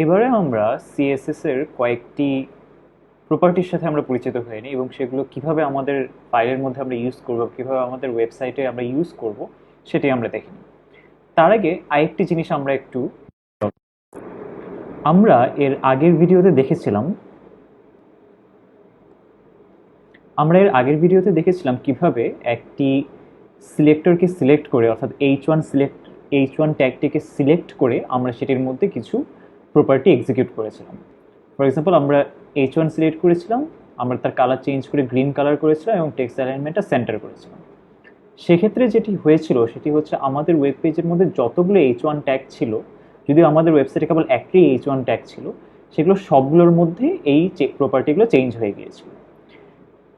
এবারে আমরা সিএসএস এর কয়েকটি প্রপার্টির সাথে আমরা পরিচিত হয়ে নিই এবং সেগুলো কিভাবে আমাদের ফাইলের মধ্যে আমরা ইউজ করব, কিভাবে আমাদের ওয়েবসাইটে আমরা ইউজ করব সেটাই আমরা দেখে নিই। তার আগে আরেকটি জিনিস আমরা এর আগের ভিডিওতে দেখেছিলাম কিভাবে একটি সিলেক্টরকে সিলেক্ট করে, অর্থাৎ এইচ ওয়ান ট্যাগটিকে সিলেক্ট করে আমরা সেটির মধ্যে কিছু প্রপার্টি এক্সিকিউট করেছিলাম। ফর এক্সাম্পল, আমরা এইচ ওয়ান সিলেক্ট করেছিলাম, আমরা তার কালার চেঞ্জ করে গ্রিন কালার করেছিলাম এবং টেক্সট অ্যালাইনমেন্টটা সেন্টার করেছিলাম। সেক্ষেত্রে যেটি হয়েছিল সেটি হচ্ছে আমাদের ওয়েব পেজের মধ্যে যতগুলো এইচ ওয়ান ট্যাগ ছিল, যদিও আমাদের ওয়েবসাইটে কেবল একটি এইচ ওয়ান ট্যাগ ছিল, সেগুলো সবগুলোর মধ্যে এই প্রপার্টিগুলো চেঞ্জ হয়ে গিয়েছিল।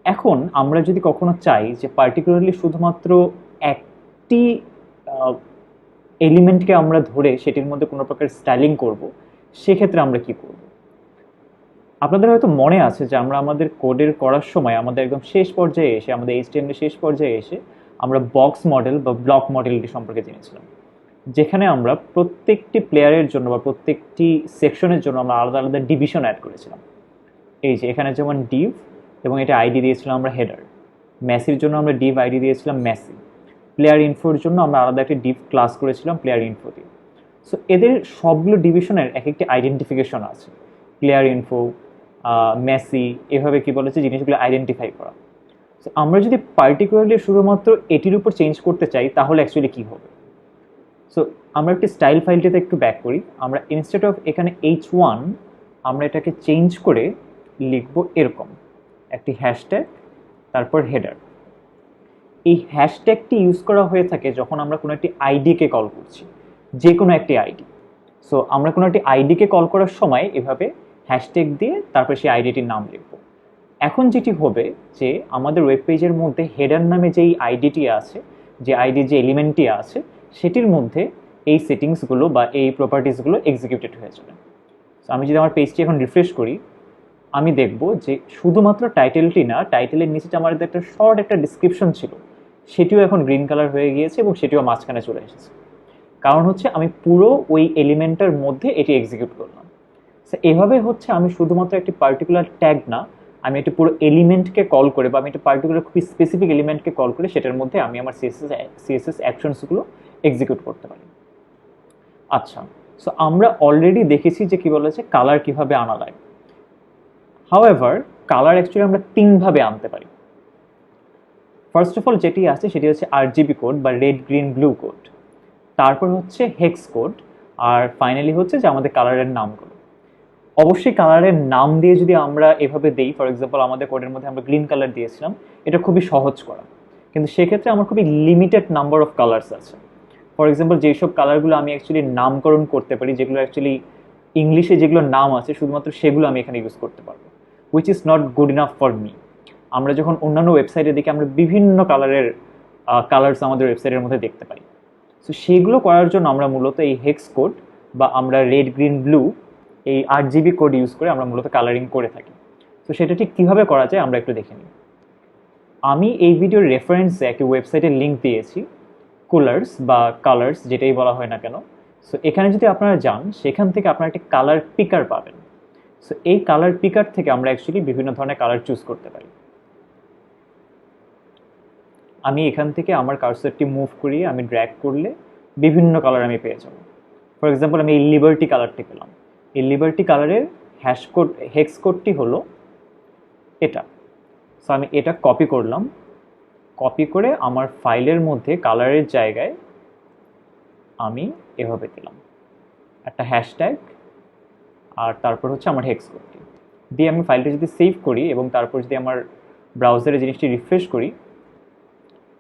এখন আমরা যদি কখনো চাই যে পার্টিকুলারলি শুধুমাত্র একটি এলিমেন্টকে আমরা ধরে সেটির মধ্যে কোনো প্রকার স্টাইলিং করব, সেক্ষেত্রে আমরা কি করব? আপনাদের হয়তো মনে আছে যে আমরা আমাদের কোডের করার সময় আমাদের একদম শেষ পর্যায়ে এসে, আমাদের এইচটিএমএল শেষ পর্যায়ে এসে আমরা বক্স মডেল বা ব্লক মডেলটি সম্পর্কে জেনেছিলাম, যেখানে আমরা প্রত্যেকটি প্লেয়ারের জন্য বা প্রত্যেকটি সেকশনের জন্য আমরা আলাদা আলাদা ডিভিশন অ্যাড করেছিলাম। এই যে এখানে যেমন ডিভ, এবং এটা আইডি দিয়েছিলাম আমরা হেডার। মেসির জন্য আমরা ডিভ আইডি দিয়েছিলাম মেসি। প্লেয়ার ইনফোর জন্য আমরা আলাদা একটা ডিভ ক্লাস করেছিলাম প্লেয়ার ইনফো দিয়ে। সো এদের সবগুলো ডিভিশনের এক একটি আইডেন্টিফিকেশন আছে। প্লেয়ার ইনফো, মেসি, এভাবে কি বলেছে জিনিসগুলো আইডেন্টিফাই করা। সো আমরা যদি পার্টিকুলারলি শুধুমাত্র এটির উপর চেঞ্জ করতে চাই তাহলে অ্যাকচুয়ালি কী হবে? সো আমরা একটি স্টাইল ফাইলটিতে একটু ব্যাক করি। আমরা ইনস্টেড অফ এখানে এইচ ওয়ান, আমরা এটাকে চেঞ্জ করে লিখব এরকম একটি হ্যাশট্যাগ, তারপর হেডার। এই হ্যাশট্যাগটি ইউজ করা হয়ে থাকে যখন আমরা কোনো একটি আইডিকে কল করছি, যে কোনো একটি আইডি। সো আমরা কোনো একটি আইডিকে কল করার সময় এভাবে হ্যাশট্যাগ দিয়ে তারপর সেই আইডিটির নাম লিখব। এখন যেটি হবে যে আমাদের ওয়েব পেজের মধ্যে হেডার নামে যেই আইডিটি আছে, যে আইডি যে এলিমেন্টটি আছে, সেটির মধ্যে এই সেটিংসগুলো বা এই প্রপার্টিসগুলো এক্সিকিউটেড হয়ে যাবে। সো আমি যদি আমার পেজটি এখন রিফ্রেশ করি, আমি দেখব যে শুধুমাত্র টাইটেলটি না, টাইটেলের নিচে যে আমার একটা শর্ট একটা ডিসক্রিপশন ছিল, সেটিও এখন গ্রিন কালার হয়ে গিয়েছে এবং সেটিও মাঝখানে চলে এসেছে। কারণ হচ্ছে আমি পুরো ওই এলিমেন্টের মধ্যে এটি এক্সিকিউট করলাম। এভাবে হচ্ছে আমি শুধুমাত্র একটি পার্টিকুলার ট্যাগ না, আমি একটি পুরো এলিমেন্টকে কল করে, বা আমি একটা পার্টিকুলার খুবই স্পেসিফিক এলিমেন্টকে কল করে সেটার মধ্যে আমি আমার সিএসএস অ্যাকশনসগুলো এক্সিকিউট করতে পারি। আচ্ছা, সো আমরা অলরেডি দেখেছি যে কি বলেছে কালার কিভাবে আনা যায়। হাউএভার, কালার অ্যাকচুয়ালি আমরা তিনভাবে আনতে পারি। ফার্স্ট অফ অল যেটি আছে সেটি হচ্ছে আরজিবি কোড বা রেড গ্রিন ব্লু কোড, তারপর হচ্ছে হেক্স কোড, আর ফাইনালি হচ্ছে যে আমাদের কালারের নামগুলো। অবশ্যই কালারের নাম দিয়ে যদি আমরা এভাবে দিই, ফর এক্সাম্পল আমাদের কোডের মধ্যে আমরা গ্রিন কালার দিয়েছিলাম, এটা খুবই সহজ করা, কিন্তু সেক্ষেত্রে আমার খুবই লিমিটেড নাম্বার অফ কালার্স আছে। ফর এক্সাম্পল যেসব কালারগুলো আমি অ্যাকচুয়ালি নামকরণ করতে পারি, যেগুলো অ্যাকচুয়ালি ইংলিশে যেগুলো নাম আছে শুধুমাত্র সেগুলো আমি এখানে ইউজ করতে পারবো, which is not good enough for me. আমরা যখন অন্যান্য ওয়েবসাইটে দেখি আমরা বিভিন্ন কালার্স আমাদের ওয়েবসাইটের মধ্যে দেখতে পাই। সো সেইগুলো করার জন্য আমরা মূলত এই হেক্স কোড বা আমরা রেড গ্রিন ব্লু এই 8 জিবি কোড ইউজ করে আমরা মূলত কালারিং করে থাকি। তো সেটা ঠিক কীভাবে করা যায় আমরা একটু দেখে নিই। আমি এই ভিডিওর রেফারেন্সে একটি ওয়েবসাইটের লিঙ্ক দিয়েছি, কুলার্স বা কালার্স যেটাই বলা হয় না কেন। সো এখানে যদি আপনারা যান, সেখান থেকে আপনারা একটি কালার পিকার পাবেন। সো এই কালার পিকার থেকে আমরা অ্যাকচুয়ালি বিভিন্ন ধরনের কালার চুজ করতে পারি। আমি এখান থেকে আমার কার্সরটি মুভ করিয়ে আমি ড্র্যাগ করলে বিভিন্ন কালার আমি পেয়ে যাব। ফর এক্সাম্পল, আমি এই লিবার্টি কালারটি পেলাম। এই লিবার্টি কালারের হেক্স কোডটি হলো এটা। সো আমি এটা কপি করলাম, কপি করে আমার ফাইলের মধ্যে কালারের জায়গায় আমি এভাবে দিলাম একটা হ্যাশট্যাগ, আর তারপর হচ্ছে আমার হেক্স কোডটি দিয়ে আমি ফাইলটা যদি সেভ করি এবং তারপর যদি আমার ব্রাউজারে জিনিসটি রিফ্রেশ করি,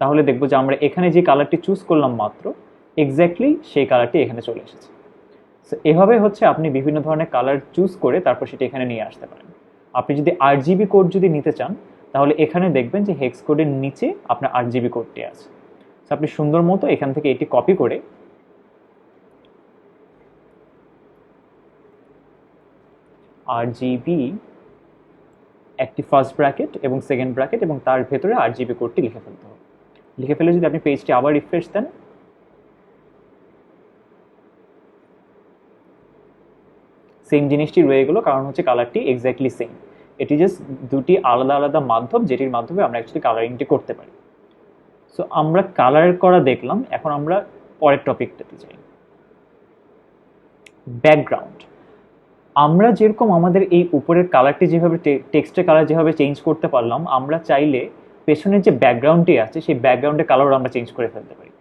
তাহলে দেখবো যে আমরা এখানে যে কালারটি চুজ করলাম মাত্র, এক্স্যাক্টলি সেই কালারটি এখানে চলে এসেছে। সো এভাবে হচ্ছে আপনি বিভিন্ন ধরনের কালার চুজ করে তারপর সেটা এখানে নিয়ে আসতে পারেন। আপনি যদি 8 জিবি কোড যদি নিতে চান, তাহলে এখানে দেখবেন যে হেক্স কোডের নিচে আপনার 8 জিবি কোডটি আছে। সো আপনি সুন্দর মতো এখান থেকে এটি কপি করে RGB একটি ফার্স্ট ব্র্যাকেট এবং সেকেন্ড ব্র্যাকেট এবং তার ভেতরে 8 জিবি কোডটি লিখে ফেলতে হবে। লিখে ফেলে যদি আপনি পেজটি আবার রিফ্রেশ দেন, সেম জিনিসটি রয়ে গেলো, কারণ হচ্ছে কালারটি এক্স্যাক্টলি সেম। এটি জাস্ট দুটি আলাদা আলাদা মাধ্যম যেটির মাধ্যমে আমরা অ্যাকচুয়ালি কালারিংটি করতে পারি। সো আমরা কালার করা দেখলাম, এখন আমরা পরের টপিকটাতে যাই, ব্যাকগ্রাউন্ড। আমরা যেরকম আমাদের এই উপরের কালারটি যেভাবে টেক্সটের কালার যেভাবে চেঞ্জ করতে পারলাম, আমরা চাইলে পেছনের যে ব্যাকগ্রাউন্ডটি আছে সেই ব্যাকগ্রাউন্ডের কালারও আমরা চেঞ্জ করে ফেলতে পারি।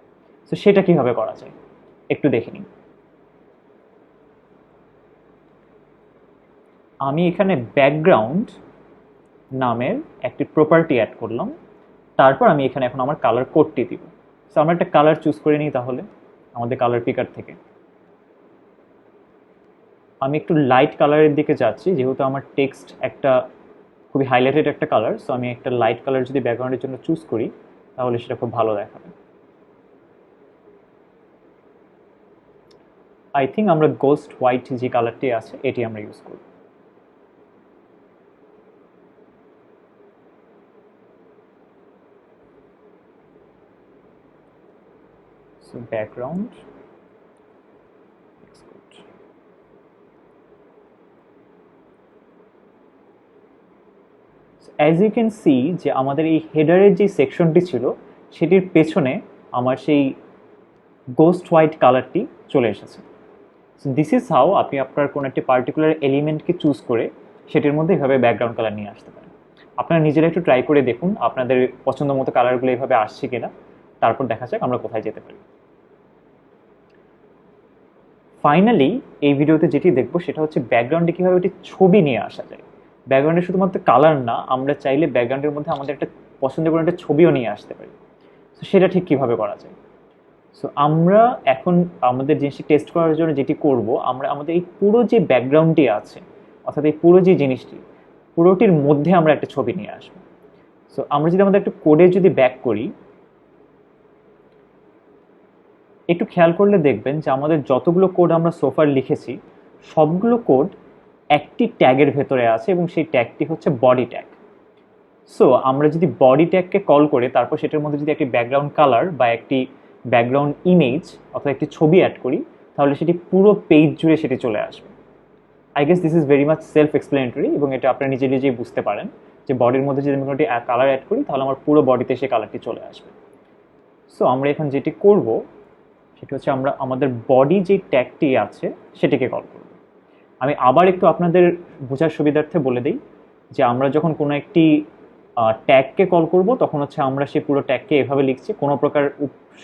তো সেটা কিভাবে করা যায় একটু দেখে নিই। আমি এখানে ব্যাকগ্রাউন্ড নামের একটি প্রপার্টি অ্যাড করলাম, তারপর আমি এখানে এখন আমার কালার কোডটি দিব। সো আমরা একটা কালার চুজ করে নিই তাহলে আমাদের কালার পিকার থেকে। আমি একটু লাইট কালারের দিকে যাচ্ছি, যেহেতু আমার টেক্সট একটা খুবই হাইলাইটেড একটা কালার। সো আমি একটা লাইট কালার যদি ব্যাকগ্রাউন্ডের জন্য চুজ করি তাহলে সেটা খুব ভালো দেখাবে। আই থিঙ্ক আমরা গোস্ট হোয়াইট যে কালারটি আছে এটি আমরা ইউজ করব। So background, as you can see যে আমাদের এই হেডারের যে সেকশনটি ছিল সেটির পেছনে আমার সেই গোস্ট হোয়াইট কালারটি চলে এসেছে। সো দিস ইজ হাউ আপনি আপনার কোনো একটি পার্টিকুলার এলিমেন্টকে চুজ করে সেটির মধ্যে এভাবে ব্যাকগ্রাউন্ড কালার নিয়ে আসতে পারেন। আপনারা নিজেরা একটু ট্রাই করে দেখুন আপনাদের পছন্দ মতো কালারগুলো এভাবে আসছে কিনা, তারপর দেখা যাক আমরা কোথায় যেতে পারি। ফাইনালি এই ভিডিওতে যেটি দেখবো সেটা হচ্ছে ব্যাকগ্রাউন্ডে কীভাবে একটি ছবি নিয়ে আসা যায়। ব্যাকগ্রাউন্ডে শুধুমাত্র কালার না, আমরা চাইলে ব্যাকগ্রাউন্ডের মধ্যে আমাদের একটা পছন্দের কোনো একটা ছবিও নিয়ে আসতে পারি। তো সেটা ঠিক কীভাবে করা যায়। সো আমরা এখন আমাদের জিনিসটি টেস্ট করার জন্য যেটি করব, আমরা আমাদের এই পুরো যে ব্যাকগ্রাউন্ডটি আছে, অর্থাৎ এই পুরো যে জিনিসটি, পুরোটির মধ্যে আমরা একটা ছবি নিয়ে আসবো। সো আমরা যদি আমাদের একটা কোডে যদি ব্যাক করি, একটু খেয়াল করলে দেখবেন যে আমাদের যতগুলো কোড আমরা সোফার লিখেছি সবগুলো কোড একটি ট্যাগের ভেতরে আছে এবং সেই ট্যাগটি হচ্ছে বডি ট্যাগ। সো আমরা যদি বডি ট্যাগকে কল করে তারপর সেটার মধ্যে যদি একটি ব্যাকগ্রাউন্ড কালার বা একটি ব্যাকগ্রাউন্ড ইমেজ অথবা একটি ছবি অ্যাড করি তাহলে সেটি পুরো পেজ জুড়ে সেটি চলে আসবে। I guess this is very much self explanatory এবং এটা আপনারা নিজে নিজেই বুঝতে পারেন যে বডির মধ্যে যদি আমি কোনো কালার অ্যাড করি তাহলে আমার পুরো বডিতে সেই কালারটি চলে আসবে। সো আমরা এখন যেটি করব সেটা হচ্ছে আমরা আমাদের বডি যে ট্যাগটি আছে সেটিকে কল করব। আমি আবার একটু আপনাদের বোঝার সুবিধার্থে বলে দিই যে আমরা যখন কোনো একটি ট্যাগকে কল করব তখন হচ্ছে আমরা সেই পুরো ট্যাগকে এভাবে লিখছি, কোনো প্রকার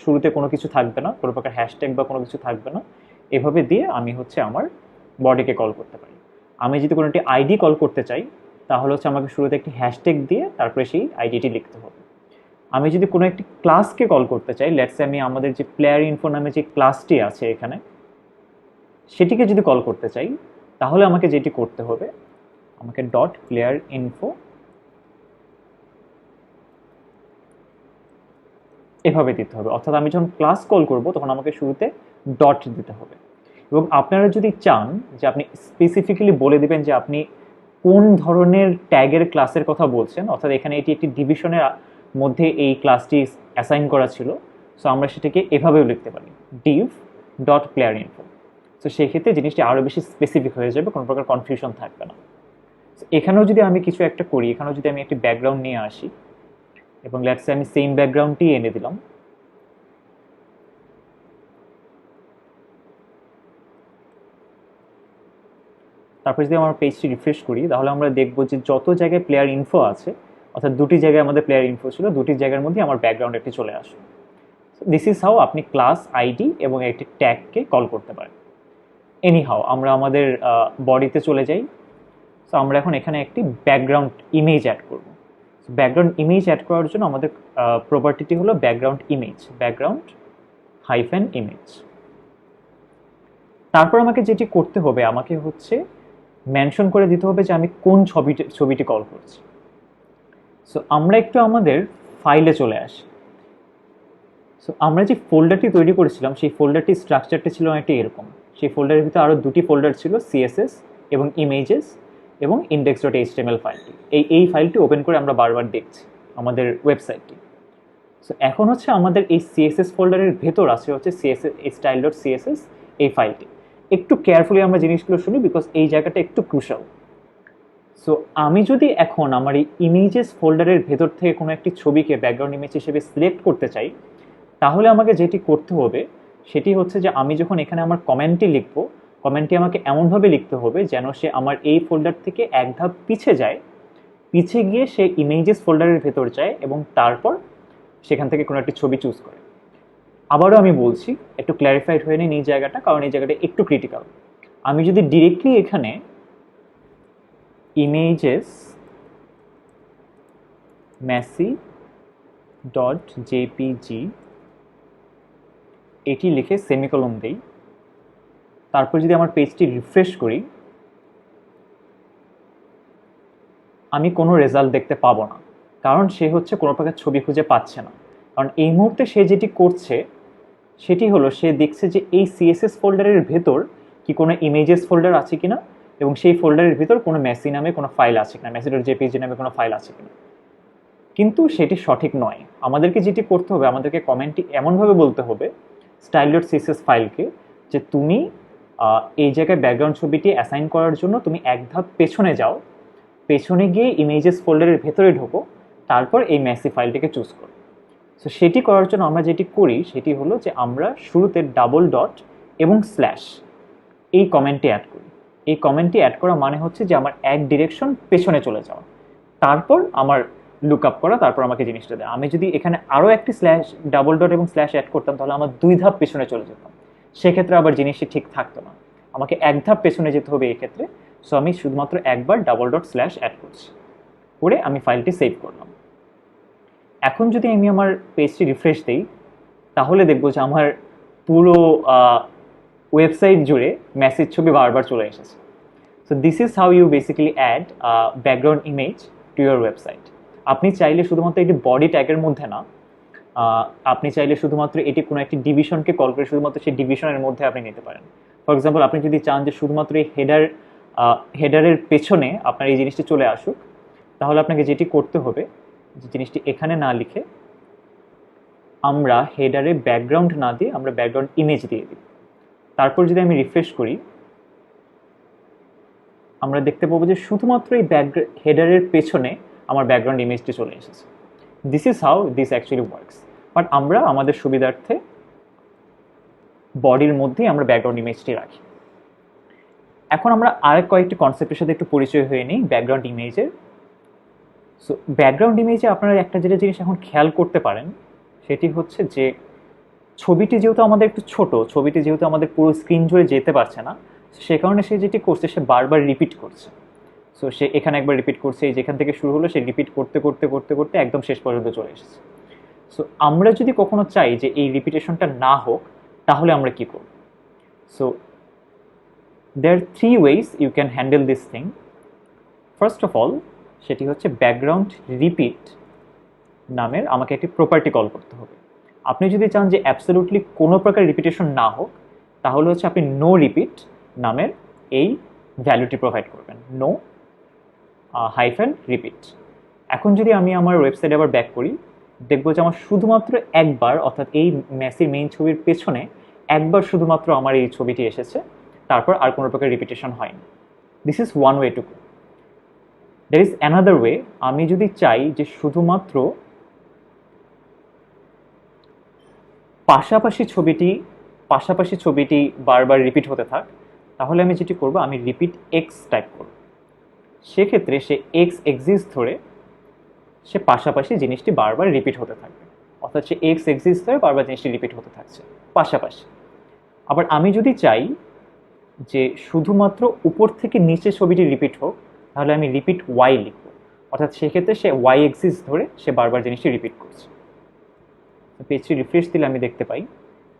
শুরুতে কোনো কিছু থাকবে না, কোনো প্রকার হ্যাশট্যাগ বা কোনো কিছু থাকবে না, এভাবে দিয়ে আমি হচ্ছে আমার বডিকে কল করতে পারি। আমি যদি কোনো একটি আইডি কল করতে চাই তাহলে হচ্ছে আমাকে শুরুতে একটি হ্যাশট্যাগ দিয়ে তারপরে সেই আইডিটি লিখতে হবে। আমি যদি কোনো একটি ক্লাসকে কল করতে চাই, লেটস সে আমি আমাদের যে প্লেয়ার ইনফো নামে যে ক্লাসটি আছে এখানে সেটিকে যদি কল করতে চাই তাহলে আমাকে যেটি করতে হবে, আমাকে ডট প্লেয়ার ইনফো এভাবে দিতে হবে। অর্থাৎ আমি যখন ক্লাস কল করব তখন আমাকে শুরুতে ডট দিতে হবে। এবং আপনারা যদি চান যে আপনি স্পেসিফিক্যালি বলে দিবেন যে আপনি কোন ধরনের ট্যাগের ক্লাসের কথা বলছেন, অর্থাৎ এখানে এটি একটি ডিভিশনের মধ্যে এই ক্লাসটি অ্যাসাইন করা ছিল, সো আমরা সেটাকে এভাবেও লিখতে পারি Depp dot player info. So সেক্ষেত্রে জিনিসটি আরও বেশি স্পেসিফিক হয়ে যাবে, কোনো প্রকার কনফিউশন থাকবে না। এখানেও যদি আমি কিছু একটা করি, এখানেও যদি আমি একটি ব্যাকগ্রাউন্ড নিয়ে আসি এবং লেটস সে আমি সেম ব্যাকগ্রাউন্ডটি এনে দিলাম, তারপর যদি আমার পেজটি রিফ্রেশ করি তাহলে আমরা দেখব যে যত জায়গায় প্লেয়ার ইনফো আছে, অর্থাৎ দুটি জায়গায় আমাদের প্লেয়ার ইনফো ছিল, দুটি জায়গার মধ্যে আমার ব্যাকগ্রাউন্ড একটি চলে আসে। দিস ইজ হাউ আপনি ক্লাস আইডি এবং একটি ট্যাগকে কল করতে পারেন। এনি হাউ আমরা আমাদের বডিতে চলে যাই। সো আমরা এখন এখানে একটি ব্যাকগ্রাউন্ড ইমেজ অ্যাড করব। ব্যাকগ্রাউন্ড ইমেজ অ্যাড করার জন্য আমাদের প্রপার্টিটি হলো background image, background hyphen image. তারপর আমাকে যেটি করতে হবে, আমাকে হচ্ছে মেনশন করে দিতে হবে যে আমি কোন ছবিটি কল করছি। সো আমরা একটু আমাদের ফাইলে চলে আসি। সো আমরা যে ফোল্ডারটি তৈরি করেছিলাম সেই ফোল্ডারটির স্ট্রাকচারটি ছিল একটি এরকম। সেই ফোল্ডারের ভিতরে আরও দুটি ফোল্ডার ছিল, সিএসএস এবং ইমেজেস এবং ইন্ডেক্স ডট এইচটিএমএল ফাইলটি। এই ফাইলটি ওপেন করে আমরা বারবার দেখছি আমাদের ওয়েবসাইটটি। সো এখন হচ্ছে আমাদের এই সিএসএস ফোল্ডারের ভেতর আছে হচ্ছে সিএসএস স্টাইল ডট সিএসএস এই ফাইলটি। একটু কেয়ারফুলি আমরা জিনিসগুলো শুনি, বিকজ এই জায়গাটা একটু ক্রুশাল। সো আমি যদি এখন আমার এই ইমেজেস ফোল্ডারের ভেতর থেকে কোনো একটি ছবিকে ব্যাকগ্রাউন্ড ইমেজ হিসেবে সিলেক্ট করতে চাই, তাহলে আমাকে যেটি করতে হবে সেটি হচ্ছে যে আমি যখন এখানে আমার কমেন্টটি লিখবো, কমেন্টটি আমাকে এমনভাবে লিখতে হবে যেন সে আমার এই ফোল্ডার থেকে এক ধাপ পিছে যায়, পিছে গিয়ে সে ইমেজেস ফোল্ডারের ভেতর যায় এবং তারপর সেখান থেকে কোনো একটি ছবি চুজ করে। আবারও আমি বলছি, একটু ক্ল্যারিফাইড হয়ে নিন এই জায়গাটা, কারণ এই জায়গাটা একটু ক্রিটিক্যাল। আমি যদি ডিরেক্টলি এখানে ইমেজেস মেসি ডট জেপিজি এটি লিখে সেমিকলন দেই, তারপর যদি আমার পেজটি রিফ্রেশ করি, আমি কোনো রেজাল্ট দেখতে পাবো না, কারণ সে হচ্ছে কোনো প্রকার ছবি খুঁজে পাচ্ছে না। কারণ এই মুহূর্তে সে যেটি করছে সেটি হলো সে দেখছে যে এই সিএসএস ফোল্ডারের ভেতর কি কোনো ইমেজেস ফোল্ডার আছে কিনা, এবং সেই ফোল্ডারের ভিতর কোনো মেসি নামে কোনো ফাইল আছে কিনা, মেসি ডট জেপিজি নামে কোনো ফাইল আছে কিনা। কিন্তু সেটি সঠিক নয়। আমাদেরকে যেটি করতে হবে, আমাদেরকে কমেন্টটি এমনভাবে বলতে হবে স্টাইল ডট সিএসএস ফাইলকে, যে তুমি এই জায়গায় ব্যাকগ্রাউন্ড ছবিটি অ্যাসাইন করার জন্য তুমি এক ধাপ পেছনে যাও, পেছনে গিয়ে ইমেজেস ফোল্ডারের ভেতরে ঢোকো, তারপর এই মেসি ফাইলটিকে চুজ করো। সো সেটি করার জন্য আমরা যেটি করি সেটি হলো যে আমরা শুরুতে ডাবল ডট এবং স্ল্যাশ এই কমেন্টটি অ্যাড করি। এই কমেন্টটি অ্যাড করা মানে হচ্ছে যে আমার এক ডিরেকশন পেছনে চলে যাওয়া, তারপর আমার লুক আপ করা, তারপর আমাকে জিনিসটা দেয়। আমি যদি এখানে আরও একটি স্ল্যাশ ডাবল ডট এবং স্ল্যাশ অ্যাড করতাম, তাহলে আমার দুই ধাপ পেছনে চলে যেতাম, সেক্ষেত্রে আবার জিনিসটি ঠিক থাকতো না। আমাকে এক ধাপ পেছনে যেতে হবে এই ক্ষেত্রে। সো আমি শুধুমাত্র একবার ডাবল ডট স্ল্যাশ অ্যাড করছি, করে আমি ফাইলটি সেভ করলাম। এখন যদি আমি আমার পেজটি রিফ্রেশ দিই, তাহলে দেখবো যে আমার পুরো ওয়েবসাইট জুড়ে মেসেজ ছবি বারবার চলে এসেছে। So this is how you basically add background image to your website. আপনি চাইলে শুধুমাত্র এটি বডি ট্যাগের মধ্যে না, আপনি চাইলে শুধুমাত্র এটি কোনো একটি ডিভিশনকে কল করে শুধুমাত্র সেই ডিভিশনের মধ্যে আপনি নিতে পারেন। ফর এক্সাম্পল, আপনি যদি চান যে শুধুমাত্র এই হেডারের পেছনে আপনার এই জিনিসটি চলে আসুক, তাহলে আপনাকে যেটি করতে হবে যে জিনিসটি এখানে না লিখে আমরা হেডারে ব্যাকগ্রাউন্ড না দিয়ে আমরা ব্যাকগ্রাউন্ড ইমেজ দিয়ে দিই। তারপর যদি আমি রিফ্রেশ করি, আমরা দেখতে পাবো যে শুধুমাত্র এই হেডারের পেছনে আমার ব্যাকগ্রাউন্ড ইমেজটি চলে এসেছে। This is how this actually works. But আমরা আমাদের সুবিধার্থে বডির মধ্যেই আমরা ব্যাকগ্রাউন্ড ইমেজটি রাখি। এখন আমরা আরেক কয়েকটি কনসেপ্টের সাথে একটু পরিচয় হয়ে নিই ব্যাকগ্রাউন্ড ইমেজের। সো ব্যাকগ্রাউন্ড ইমেজে আপনারা একটা যেটা জিনিস এখন খেয়াল করতে পারেন, সেটি হচ্ছে যে ছবিটি যেহেতু আমাদের একটু ছোট, ছবিটি যেহেতু আমাদের পুরো স্ক্রিন জুড়ে যেতে পারছে না, সে কারণে সে যেটি করছে সে বারবার রিপিট করছে। সো সে এখানে একবার রিপিট করছে, যেখান থেকে শুরু হলো সে রিপিট করতে করতে করতে করতে একদম শেষ পর্যন্ত চলে এসেছে। সো আমরা যদি কখনো চাই যে এই রিপিটেশনটা না হোক, তাহলে আমরা কি করব? So there 3 ways you can handle this thing. First of all, সেটি হচ্ছে ব্যাকগ্রাউন্ড রিপিট নামের আমাকে একটি প্রপার্টি কল করতে হবে। আপনি যদি চান যে অ্যাবসলিউটলি কোনো প্রকার রিপিটেশন না হোক, তাহলে হচ্ছে আপনি নো রিপিট নামের এই ভ্যালুটি প্রোভাইড করবেন, নো হাইফেন রিপিট। এখন যদি আমি আমার ওয়েবসাইটে আবার ব্যাক করি, দেখবো যে আমার শুধুমাত্র একবার, অর্থাৎ এই মেসির মেইন ছবির পেছনে একবার শুধুমাত্র আমার এই ছবিটি এসেছে, তারপর আর কোনো প্রকার রিপিটেশন হয়নি। This is one way to go. There is another way. আমি যদি চাই যে শুধুমাত্র পাশাপাশি ছবিটি বারবার রিপিট হতে থাক, তাহলে আমি যেটি করব, আমি রিপিট এক্স টাইপ করব। সেক্ষেত্রে সে এক্স এক্সিস ধরে সে পাশাপাশি জিনিসটি বারবার রিপিট হতে থাকবে, অর্থাৎ সে এক্স এক্সিস ধরে বারবার জিনিসটি রিপিট হতে থাকছে পাশাপাশি। আবার আমি যদি চাই যে শুধুমাত্র উপর থেকে নিচে ছবিটি রিপিট হোক, তাহলে আমি রিপিট ওয়াই লিখব, অর্থাৎ সেক্ষেত্রে সে ওয়াই এক্সিস ধরে সে বারবার জিনিসটি রিপিট করছে। পেজটি রিফ্রেশ দিলে আমি দেখতে পাই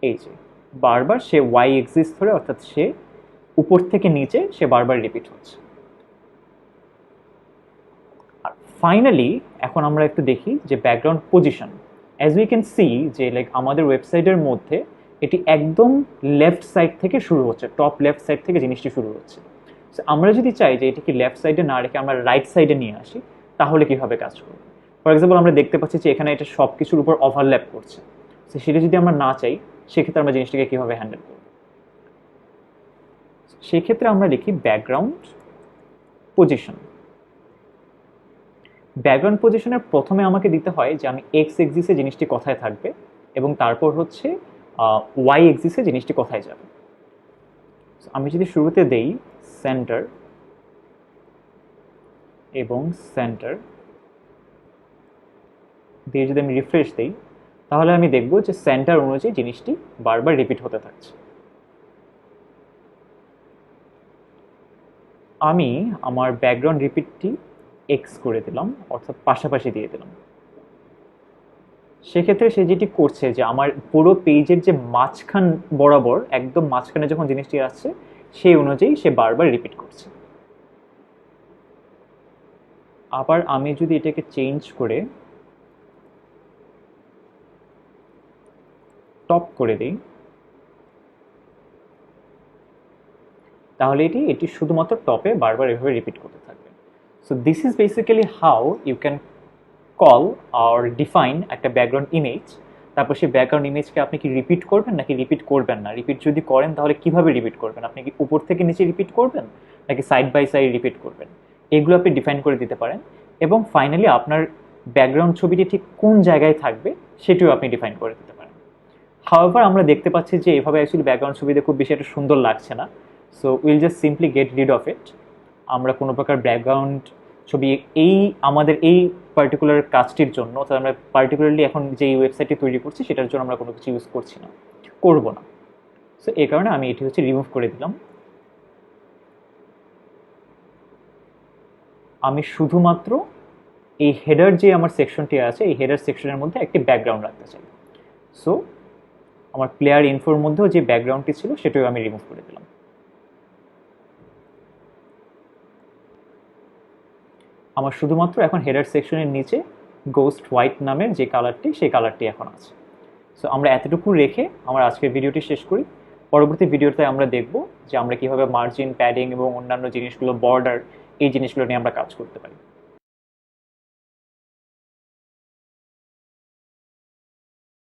এই যে বারবার সে ওয়াই এক্সিস ধরে, অর্থাৎ সে উপর থেকে নিচে সে বারবার রিপিট হচ্ছে। আর ফাইনালি এখন আমরা একটু দেখি যে background position. As we can see যে লাইক আমাদের ওয়েবসাইটের মধ্যে এটি একদম লেফট সাইড থেকে শুরু হচ্ছে, টপ লেফট সাইড থেকে জিনিসটি শুরু হচ্ছে। আমরা যদি চাই যে এটিকে লেফট সাইডে না রেখে আমরা রাইট সাইডে নিয়ে আসি, তাহলে কীভাবে কাজ করবে? ফর এক্সাম্পল, আমরা দেখতে পাচ্ছি যে এখানে এটা সব কিছুর উপর ওভারল্যাপ করছে। সেটা যদি আমরা না চাই, সেক্ষেত্রে আমরা জিনিসটাকে কীভাবে হ্যান্ডেল করব? সেক্ষেত্রে আমরা লিখি ব্যাকগ্রাউন্ড পজিশন। ব্যাকগ্রাউন্ড পজিশনের প্রথমে আমাকে দিতে হয় যে আমি এক্স এক্সিসে জিনিসটি কোথায় থাকবে এবং তারপর হচ্ছে ওয়াই এক্সিসে জিনিসটি কোথায় যাবে। আমি যদি শুরুতে দেই সেন্টার এবং সেন্টার দিয়ে যদি আমি রিফ্রেশ দিই, তাহলে আমি দেখব যে সেন্টার অনুযায়ী জিনিসটি বারবার রিপিট হতে থাকছে। আমি আমার ব্যাকগ্রাউন্ড রিপিটটি এক্স করে দিলাম, অর্থাৎ পাশাপাশি দিয়ে দিলাম। সেক্ষেত্রে সে যেটি করছে যে আমার পুরো পেজের যে মাঝখান বরাবর একদম মাঝখানে যখন জিনিসটি আসছে সেই অনুযায়ী সে বারবার রিপিট করছে। আবার আমি যদি এটাকে চেঞ্জ করে টপ করে দিই, তাহলে এটি শুধুমাত্র টপে বারবার এভাবে রিপিট করতে থাকবে। So this is basically how you can call or define একটা ব্যাকগ্রাউন্ড ইমেজ। তারপর সেই ব্যাকগ্রাউন্ড ইমেজকে আপনি কি রিপিট করবেন নাকি রিপিট করবেন না, রিপিট যদি করেন তাহলে কিভাবে রিপিট করবেন, আপনি কি উপর থেকে নিচে রিপিট করবেন নাকি সাইড বাই সাইড রিপিট করবেন, এগুলো আপনি ডিফাইন করে দিতে পারেন। এবং ফাইনালি আপনার ব্যাকগ্রাউন্ড ছবিটি ঠিক কোন জায়গায় থাকবে সেটিও আপনি ডিফাইন করে দিতে পারেন। হাওয়েভার আমরা দেখতে পাচ্ছি যে এভাবে অ্যাকচুয়ালি ব্যাকগ্রাউন্ড ছবিতে খুব বেশি একটা সুন্দর লাগছে না। So will just simply get rid of it. আমরা কোনো প্রকার ব্যাকগ্রাউন্ড ছবি আমাদের এই পার্টিকুলার কাজটির জন্য, অর্থাৎ আমরা পার্টিকুলারলি এখন যে ওয়েবসাইটটি তৈরি করছি সেটার জন্য আমরা কোনো কিছু ইউজ করছি না, করবো না। সো এই কারণে আমি এটি হচ্ছে রিমুভ করে দিলাম। আমি শুধুমাত্র এই হেডার যে আমার সেকশনটি আছে এই হেডার সেকশনের মধ্যে একটি ব্যাকগ্রাউন্ড রাখতে চাই। সো আমার প্লেয়ার ইনফোর মধ্যেও যে ব্যাকগ্রাউন্ডটি ছিল সেটাও আমি রিমুভ করে দিলাম। আমার শুধুমাত্র এখন হেডার সেকশনের নিচে গোস্ট হোয়াইট নামের যে কালারটি সেই কালারটি এখন আছে। সো আমরা এতটুকু রেখে আমার আজকের ভিডিওটি শেষ করি। পরবর্তী ভিডিওতে আমরা দেখব যে আমরা কিভাবে মার্জিন, প্যাডিং এবং অন্যান্য জিনিসগুলো, বর্ডার, এই জিনিসগুলো নিয়ে আমরা কাজ করতে পারি।